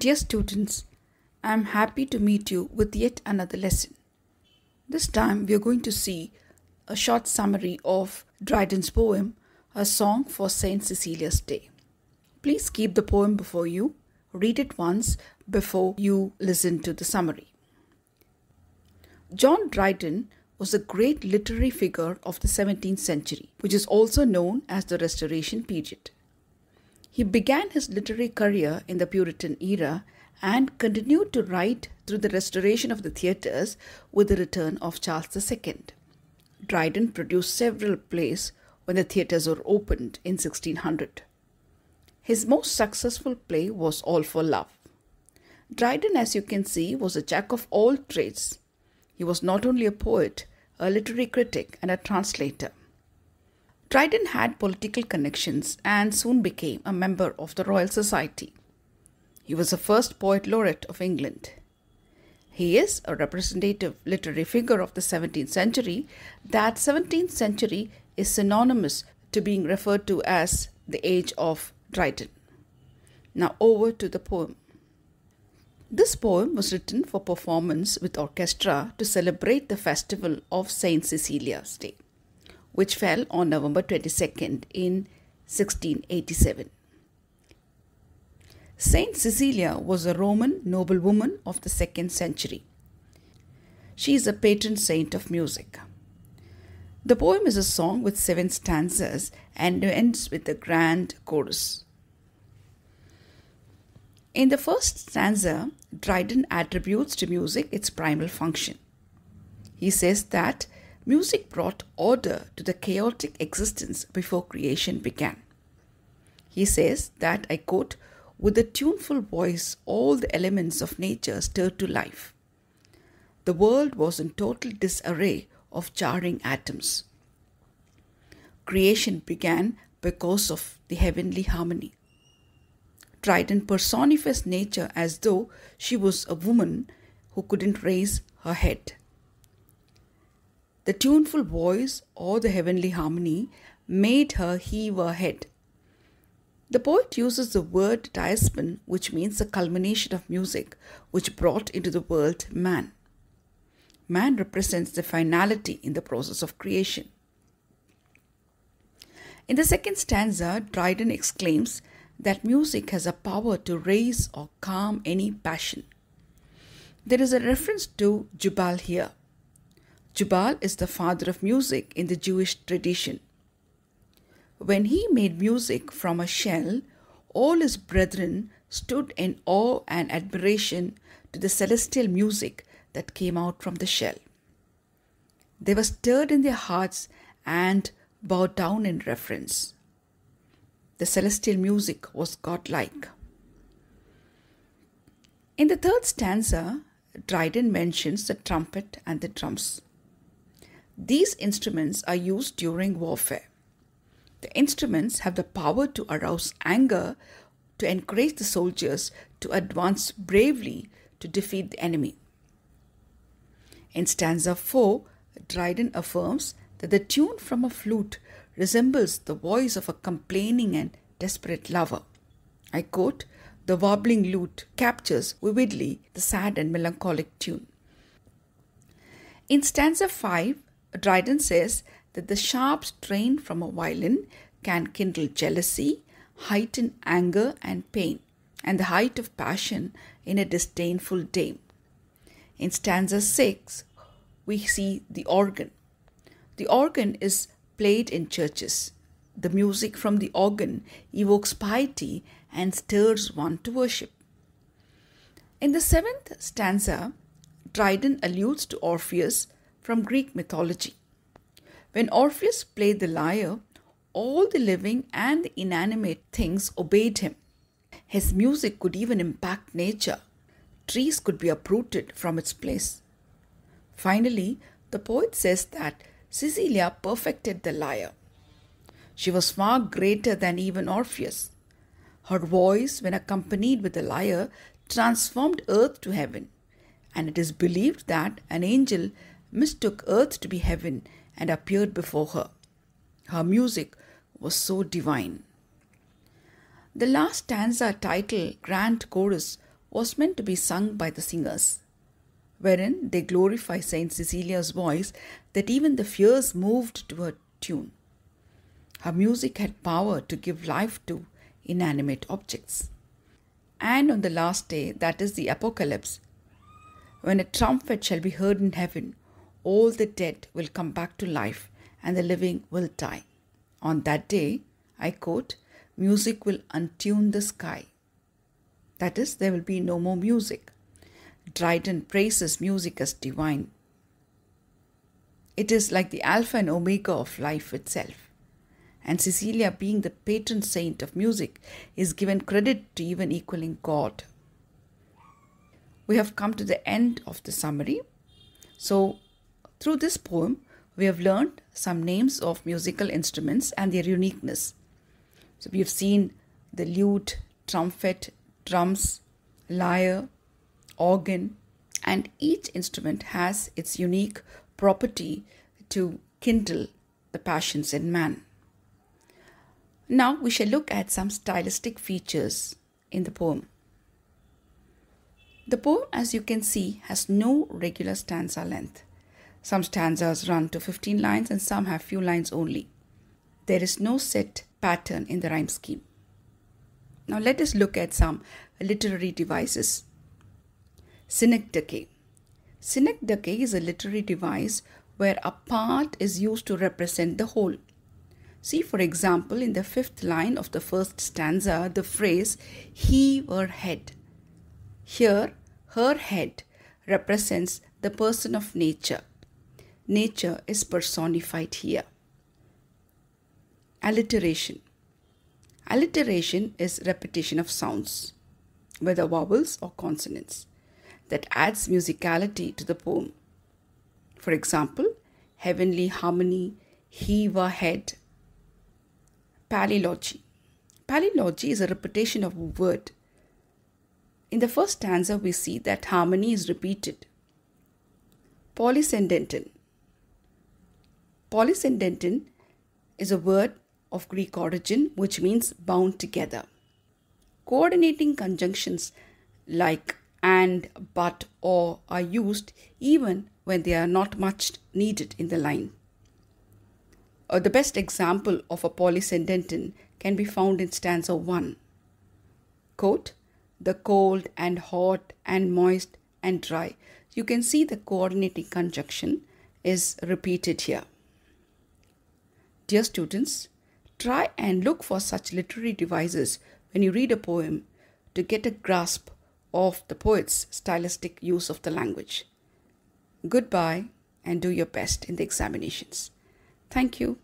Dear students, I am happy to meet you with yet another lesson. This time we are going to see a short summary of Dryden's poem, A Song for Saint Cecilia's Day. Please keep the poem before you, read it once before you listen to the summary. John Dryden was a great literary figure of the 17th century, which is also known as the Restoration period. He began his literary career in the Puritan era and continued to write through the restoration of the theatres with the return of Charles II. Dryden produced several plays when the theatres were opened in 1600. His most successful play was All for Love. Dryden, as you can see, was a jack of all trades. He was not only a poet, a literary critic, and a translator. Dryden had political connections and soon became a member of the Royal Society. He was the first poet laureate of England. He is a representative literary figure of the 17th century. That 17th century is synonymous to being referred to as the age of Dryden. Now over to the poem. This poem was written for performance with orchestra to celebrate the festival of Saint Cecilia's Day, which fell on November 22nd in 1687. Saint Cecilia was a Roman noblewoman of the 2nd century. She is a patron saint of music. The poem is a song with 7 stanzas and ends with a grand chorus. In the first stanza, Dryden attributes to music its primal function. He says that music brought order to the chaotic existence before creation began. He says that, I quote, "With a tuneful voice, all the elements of nature stirred to life. The world was in total disarray of jarring atoms. Creation began because of the heavenly harmony." Dryden personifies nature as though she was a woman who couldn't raise her head. The tuneful voice or the heavenly harmony made her heave her head. The poet uses the word diapason, which means the culmination of music, which brought into the world man. Man represents the finality in the process of creation. In the second stanza, Dryden exclaims that music has a power to raise or calm any passion. There is a reference to Jubal here. Jubal is the father of music in the Jewish tradition. When he made music from a shell, all his brethren stood in awe and admiration to the celestial music that came out from the shell. They were stirred in their hearts and bowed down in reverence. The celestial music was godlike. In the third stanza, Dryden mentions the trumpet and the drums. These instruments are used during warfare. The instruments have the power to arouse anger, to encourage the soldiers to advance bravely to defeat the enemy. In stanza 4, Dryden affirms that the tune from a flute resembles the voice of a complaining and desperate lover. I quote, "The warbling lute captures vividly the sad and melancholic tune." In stanza 5, Dryden says that the sharp strain from a violin can kindle jealousy, heighten anger and pain, and the height of passion in a disdainful dame. In stanza 6, we see the organ. The organ is played in churches. The music from the organ evokes piety and stirs one to worship. In the 7th stanza, Dryden alludes to Orpheus from Greek mythology. When Orpheus played the lyre, all the living and the inanimate things obeyed him. His music could even impact nature. Trees could be uprooted from its place. Finally, the poet says that Cecilia perfected the lyre. She was far greater than even Orpheus. Her voice, when accompanied with the lyre, transformed earth to heaven, and it is believed that an angel mistook earth to be heaven and appeared before her. Her music was so divine. The last stanza, titled Grand Chorus, was meant to be sung by the singers, wherein they glorify Saint Cecilia's voice that even the fierce moved to her tune. Her music had power to give life to inanimate objects. And on the last day, that is the apocalypse, when a trumpet shall be heard in heaven, all the dead will come back to life and the living will die. On that day, I quote, music will untune the sky. That is, there will be no more music. Dryden praises music as divine. It is like the alpha and omega of life itself. And Cecilia, being the patron saint of music, is given credit to even equaling God. We have come to the end of the summary. So, through this poem, we have learned some names of musical instruments and their uniqueness. So, we have seen the lute, trumpet, drums, lyre, organ, and each instrument has its unique property to kindle the passions in man. Now we shall look at some stylistic features in the poem. The poem, as you can see, has no regular stanza length. Some stanzas run to 15 lines and some have few lines only. There is no set pattern in the rhyme scheme. Now let us look at some literary devices. Synecdoche. Synecdoche is a literary device where a part is used to represent the whole. See, for example, in the 5th line of the first stanza, the phrase, heave her head. Here, her head represents the person of nature. Nature is personified here. Alliteration. Alliteration is repetition of sounds, whether vowels or consonants, that adds musicality to the poem. For example, heavenly harmony, heave her head. Palilogy. Palilogy is a repetition of a word. In the first stanza, we see that harmony is repeated. Polysyndeton. Polysyndeton is a word of Greek origin which means bound together. Coordinating conjunctions like and, but, or are used even when they are not much needed in the line. The best example of a polysyndeton can be found in stanza 1. Quote, the cold and hot and moist and dry. You can see the coordinating conjunction is repeated here. Dear students, try and look for such literary devices when you read a poem to get a grasp of the poet's stylistic use of the language. Goodbye and do your best in the examinations. Thank you.